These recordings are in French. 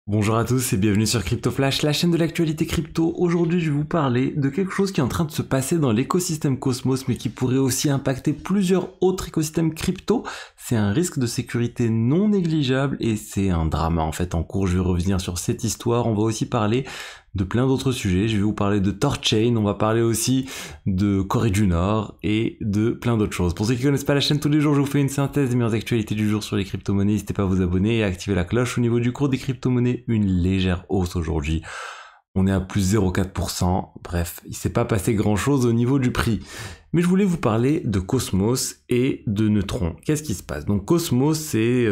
Bonjour à tous et bienvenue sur Crypto Flash, la chaîne de l'actualité crypto. Aujourd'hui, je vais vous parler de quelque chose qui est en train de se passer dans l'écosystème Cosmos, mais qui pourrait aussi impacter plusieurs autres écosystèmes crypto. C'est un risque de sécurité non négligeable et c'est un drama en fait en cours. Je vais revenir sur cette histoire. On va aussi parler de plein d'autres sujets. Je vais vous parler de Thorchain, on va parler aussi de Corée du Nord et de plein d'autres choses. Pour ceux qui ne connaissent pas la chaîne, tous les jours je vous fais une synthèse des meilleures actualités du jour sur les crypto-monnaies. N'hésitez pas à vous abonner et à activer la cloche. Au niveau du cours des crypto-monnaies, une légère hausse aujourd'hui. On est à plus 0,4%. Bref, il s'est pas passé grand chose au niveau du prix. Mais je voulais vous parler de Cosmos et de Neutron. Qu'est-ce qui se passe? Donc Cosmos, c'est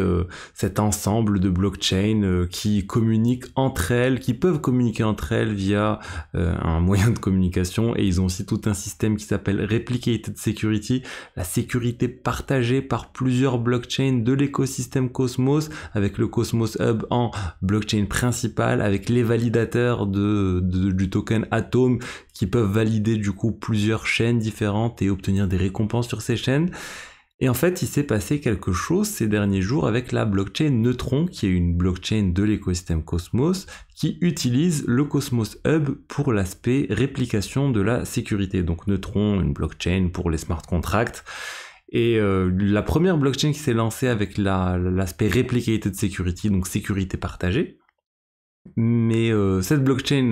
cet ensemble de blockchains qui communiquent entre elles, qui peuvent communiquer entre elles via un moyen de communication. Et ils ont aussi tout un système qui s'appelle Replicated Security, la sécurité partagée par plusieurs blockchains de l'écosystème Cosmos, avec le Cosmos Hub en blockchain principale, avec les validateurs du token Atom qui peuvent valider du coup plusieurs chaînes différentes et obtenir des récompenses sur ces chaînes. Et en fait, il s'est passé quelque chose ces derniers jours avec la blockchain Neutron, qui est une blockchain de l'écosystème Cosmos, qui utilise le Cosmos Hub pour l'aspect réplication de la sécurité. Donc Neutron, une blockchain pour les smart contracts. Et la première blockchain qui s'est lancée avec l'aspect replicated security, donc sécurité partagée. Mais cette blockchain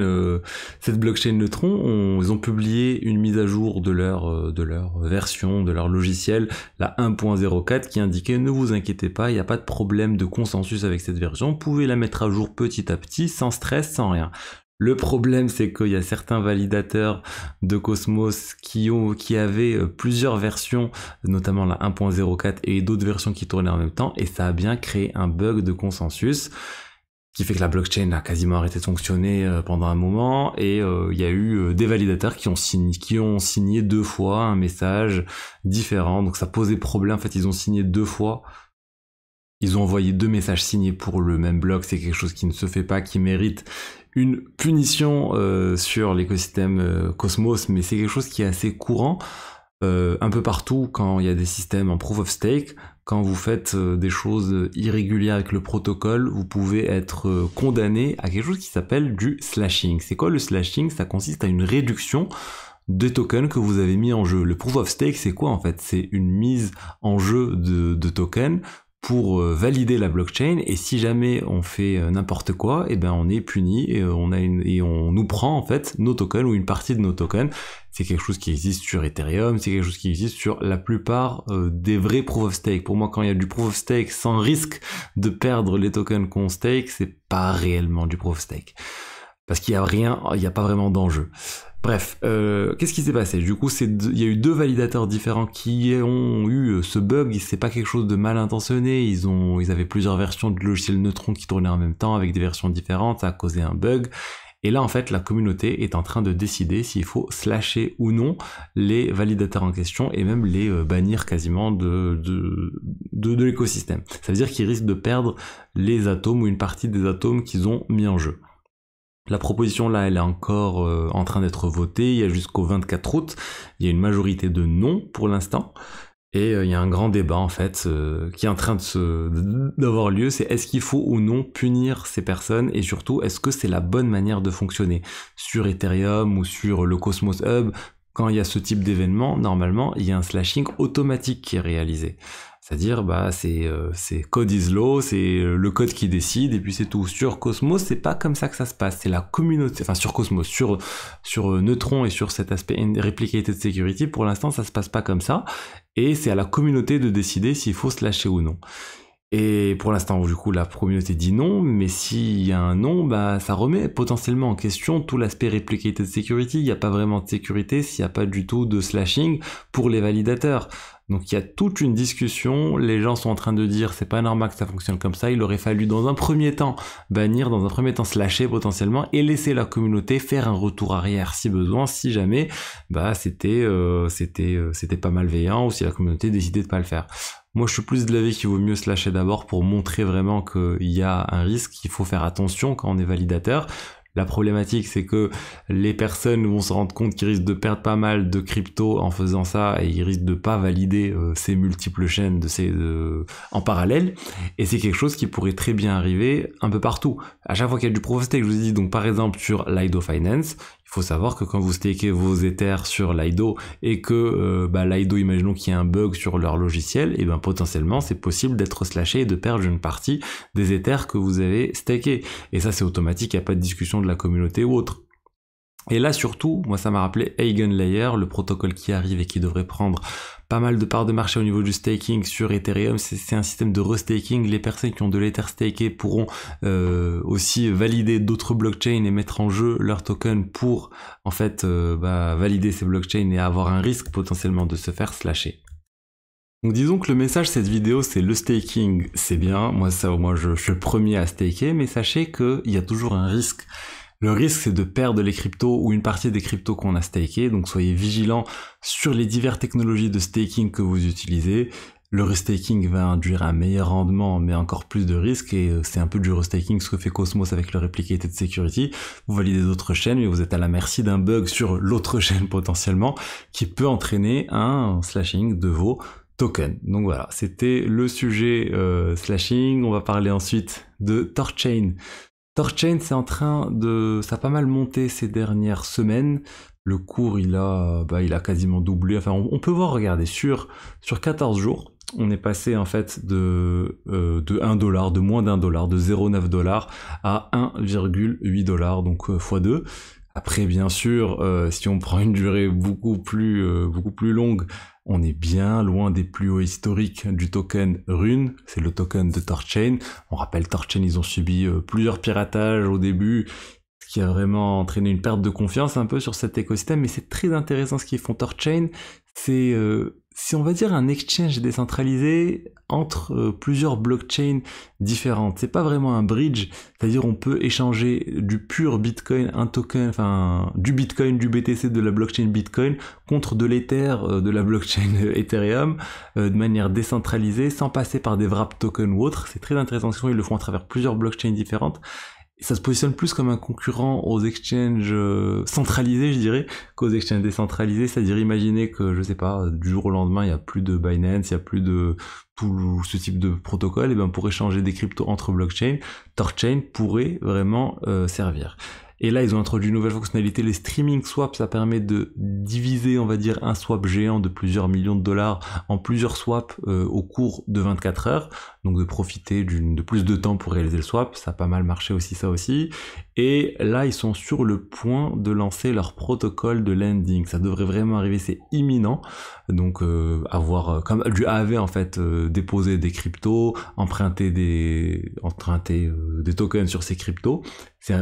Neutron, ils ont publié une mise à jour de leur version, de leur logiciel, la 1.04, qui indiquait ne vous inquiétez pas, il n'y a pas de problème de consensus avec cette version, vous pouvez la mettre à jour petit à petit, sans stress, sans rien. Le problème, c'est qu'il y a certains validateurs de Cosmos qui avaient plusieurs versions, notamment la 1.04 et d'autres versions qui tournaient en même temps, et ça a bien créé un bug de consensus qui fait que la blockchain a quasiment arrêté de fonctionner pendant un moment, et il y a eu des validateurs qui ont signé deux fois un message différent, donc ça posait problème. En fait, ils ont signé deux fois, ils ont envoyé deux messages signés pour le même bloc. C'est quelque chose qui ne se fait pas, qui mérite une punition sur l'écosystème Cosmos, mais c'est quelque chose qui est assez courant un peu partout quand il y a des systèmes en proof of stake. Quand vous faites des choses irrégulières avec le protocole, vous pouvez être condamné à quelque chose qui s'appelle du slashing. C'est quoi le slashing? Ça consiste à une réduction des tokens que vous avez mis en jeu. Le proof of stake, c'est quoi en fait? C'est une mise en jeu de tokens pour valider la blockchain, et si jamais on fait n'importe quoi, et ben on est puni et on nous prend en fait nos tokens ou une partie de nos tokens. C'est quelque chose qui existe sur Ethereum, c'est quelque chose qui existe sur la plupart des vrais proof of stake. Pour moi, quand il y a du proof of stake sans risque de perdre les tokens qu'on stake, c'est pas réellement du proof of stake. Parce qu'il y a rien, il n'y a pas vraiment d'enjeu. Bref, qu'est-ce qui s'est passé? Du coup, il y a eu deux validateurs différents qui ont eu ce bug. C'est pas quelque chose de mal intentionné. Ils avaient plusieurs versions du logiciel Neutron qui tournaient en même temps avec des versions différentes. Ça a causé un bug. Et là, en fait, la communauté est en train de décider s'il faut slasher ou non les validateurs en question et même les bannir quasiment de l'écosystème. Ça veut dire qu'ils risquent de perdre les atomes ou une partie des atomes qu'ils ont mis en jeu. La proposition là, elle est encore en train d'être votée, il y a jusqu'au 24 août, il y a une majorité de non pour l'instant, et il y a un grand débat en fait qui est en train d'avoir lieu, c'est est-ce qu'il faut ou non punir ces personnes, et surtout est-ce que c'est la bonne manière de fonctionner sur Ethereum ou sur le Cosmos Hub. Quand il y a ce type d'événement, normalement, il y a un slashing automatique qui est réalisé. C'est-à-dire, c'est code is law, c'est le code qui décide, et puis c'est tout. Sur Cosmos, c'est pas comme ça que ça se passe. C'est la communauté, enfin sur Cosmos, sur Neutron et sur cet aspect replicated security, pour l'instant, ça se passe pas comme ça. Et c'est à la communauté de décider s'il faut se lâcher ou non. Et pour l'instant, du coup, la communauté dit non, mais s'il y a un non, ça remet potentiellement en question tout l'aspect replicated security. Il n'y a pas vraiment de sécurité s'il n'y a pas du tout de slashing pour les validateurs. Donc il y a toute une discussion, les gens sont en train de dire c'est pas normal que ça fonctionne comme ça, il aurait fallu dans un premier temps bannir, dans un premier temps slasher potentiellement, et laisser la communauté faire un retour arrière si besoin, si jamais c'était pas malveillant, ou si la communauté décidait de pas le faire. Moi je suis plus de l'avis qu'il vaut mieux slasher d'abord pour montrer vraiment qu'il y a un risque, qu'il faut faire attention quand on est validateur. La problématique, c'est que les personnes vont se rendre compte qu'ils risquent de perdre pas mal de crypto en faisant ça et ils risquent de pas valider ces multiples chaînes en parallèle. Et c'est quelque chose qui pourrait très bien arriver un peu partout. À chaque fois qu'il y a du proof of stake, je vous dis donc par exemple sur Lido Finance, il faut savoir que quand vous stakez vos Ethers sur Lido et que Lido, imaginons qu'il y a un bug sur leur logiciel, et potentiellement c'est possible d'être slashé et de perdre une partie des Ethers que vous avez stakés. Et ça c'est automatique, il n'y a pas de discussion de la communauté ou autre. Et là surtout, moi ça m'a rappelé Eigenlayer, le protocole qui arrive et qui devrait prendre pas mal de parts de marché au niveau du staking sur Ethereum. C'est un système de restaking. Les personnes qui ont de l'Ether staké pourront aussi valider d'autres blockchains et mettre en jeu leurs tokens pour en fait valider ces blockchains et avoir un risque potentiellement de se faire slasher. Donc disons que le message de cette vidéo, c'est le staking, c'est bien. Moi je suis le premier à staker, mais sachez qu'il y a toujours un risque. Le risque, c'est de perdre les cryptos ou une partie des cryptos qu'on a stakés. Donc soyez vigilants sur les diverses technologies de staking que vous utilisez. Le restaking va induire un meilleur rendement, mais encore plus de risques. Et c'est un peu du restaking ce que fait Cosmos avec le Replicated Security. Vous validez d'autres chaînes, mais vous êtes à la merci d'un bug sur l'autre chaîne potentiellement, qui peut entraîner un slashing de vos tokens. Donc voilà, c'était le sujet slashing. On va parler ensuite de Torchain. Torchain, ça a pas mal monté ces dernières semaines. Le cours, il a quasiment doublé. Enfin, on peut voir, regardez, sur 14 jours, on est passé en fait de $1, de moins $1, de 0,9$ à 1,8$, donc x2. Après, bien sûr, si on prend une durée beaucoup plus longue, on est bien loin des plus hauts historiques du token Rune, c'est le token de Torchain. On rappelle, Torchain, ils ont subi plusieurs piratages au début, ce qui a vraiment entraîné une perte de confiance un peu sur cet écosystème, mais c'est très intéressant ce qu'ils font. Torchain, c'est, si on va dire, un exchange décentralisé entre plusieurs blockchains différentes. C'est pas vraiment un bridge, c'est-à-dire on peut échanger du pur Bitcoin, un token, enfin du Bitcoin, du BTC de la blockchain Bitcoin contre de l'Ether de la blockchain Ethereum de manière décentralisée, sans passer par des wrap tokens ou autres. C'est très intéressant, ils le font à travers plusieurs blockchains différentes. Ça se positionne plus comme un concurrent aux exchanges centralisés, je dirais, qu'aux exchanges décentralisés. C'est-à-dire, imaginez que, je sais pas, du jour au lendemain, il n'y a plus de Binance, il n'y a plus de tout ce type de protocole, et pour échanger des cryptos entre blockchains, Torchain pourrait vraiment servir. Et là, ils ont introduit une nouvelle fonctionnalité, les streaming swaps. Ça permet de diviser, on va dire, un swap géant de plusieurs millions de dollars en plusieurs swaps au cours de 24 heures. Donc de profiter de plus de temps pour réaliser le swap. Ça a pas mal marché aussi, ça aussi. Et là, ils sont sur le point de lancer leur protocole de lending. Ça devrait vraiment arriver, c'est imminent. Donc avoir comme du AAV en fait, déposer des cryptos, emprunter des tokens sur ces cryptos. C'est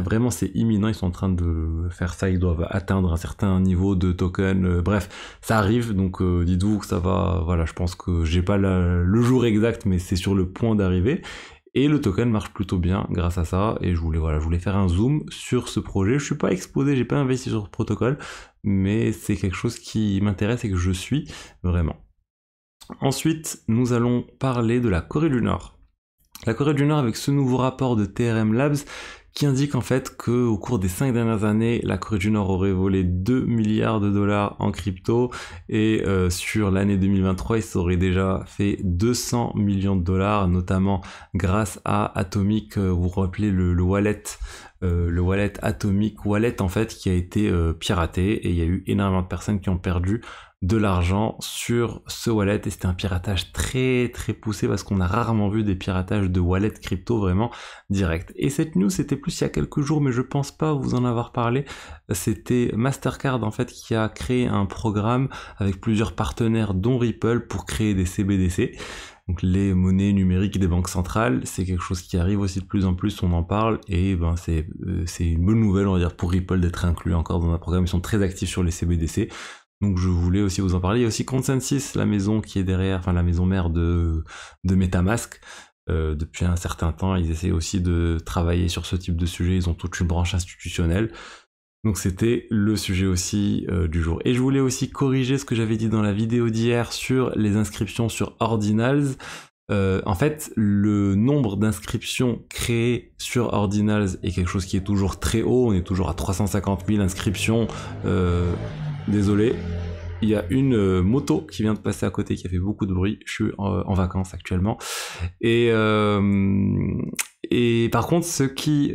imminent, ils sont en train de faire ça, ils doivent atteindre un certain niveau de token, bref, ça arrive, donc dites-vous que ça va, voilà, je pense que j'ai pas le jour exact, mais c'est sur le point d'arriver, et le token marche plutôt bien grâce à ça, et je voulais faire un zoom sur ce projet. Je suis pas exposé, j'ai pas investi sur ce protocole, mais c'est quelque chose qui m'intéresse et que je suis vraiment. Ensuite, nous allons parler de la Corée du Nord. La Corée du Nord avec ce nouveau rapport de TRM Labs, qui indique en fait qu'au cours des 5 dernières années, la Corée du Nord aurait volé 2 milliards de dollars en crypto, et sur l'année 2023, ils auraient déjà fait 200 millions de dollars, notamment grâce à Atomic, vous vous rappelez le wallet Atomic Wallet en fait, qui a été piraté, et il y a eu énormément de personnes qui ont perdu de l'argent sur ce wallet, et c'était un piratage très très poussé, parce qu'on a rarement vu des piratages de wallet crypto vraiment direct. Et cette news, c'était plus il y a quelques jours, mais je pense pas vous en avoir parlé. C'était Mastercard en fait qui a créé un programme avec plusieurs partenaires dont Ripple pour créer des CBDC. Donc les monnaies numériques des banques centrales, c'est quelque chose qui arrive aussi de plus en plus, on en parle, et c'est une bonne nouvelle, on va dire, pour Ripple d'être inclus encore dans un programme. Ils sont très actifs sur les CBDC. Donc je voulais aussi vous en parler. Il y a aussi Consensus, la maison qui est derrière, enfin la maison mère de MetaMask. Depuis un certain temps, ils essaient aussi de travailler sur ce type de sujet. Ils ont toute une branche institutionnelle. Donc c'était le sujet aussi du jour. Et je voulais aussi corriger ce que j'avais dit dans la vidéo d'hier sur les inscriptions sur Ordinals. En fait, le nombre d'inscriptions créées sur Ordinals est quelque chose qui est toujours très haut. On est toujours à 350 000 inscriptions. Désolé. Il y a une moto qui vient de passer à côté qui a fait beaucoup de bruit. Je suis en vacances actuellement. Et par contre, ce qui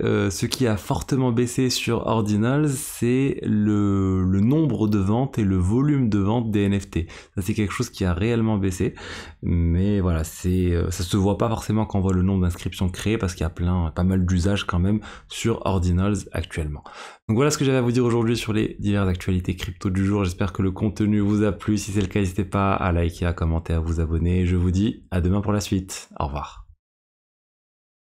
a fortement baissé sur Ordinals, c'est le nombre de ventes et le volume de ventes des NFT. Ça, c'est quelque chose qui a réellement baissé. Mais voilà, ça se voit pas forcément quand on voit le nombre d'inscriptions créées parce qu'il y a pas mal d'usages quand même sur Ordinals actuellement. Donc voilà ce que j'avais à vous dire aujourd'hui sur les diverses actualités crypto du jour. J'espère que le contenu vous a plu. Si c'est le cas, n'hésitez pas à liker, à commenter, à vous abonner. Je vous dis à demain pour la suite. Au revoir.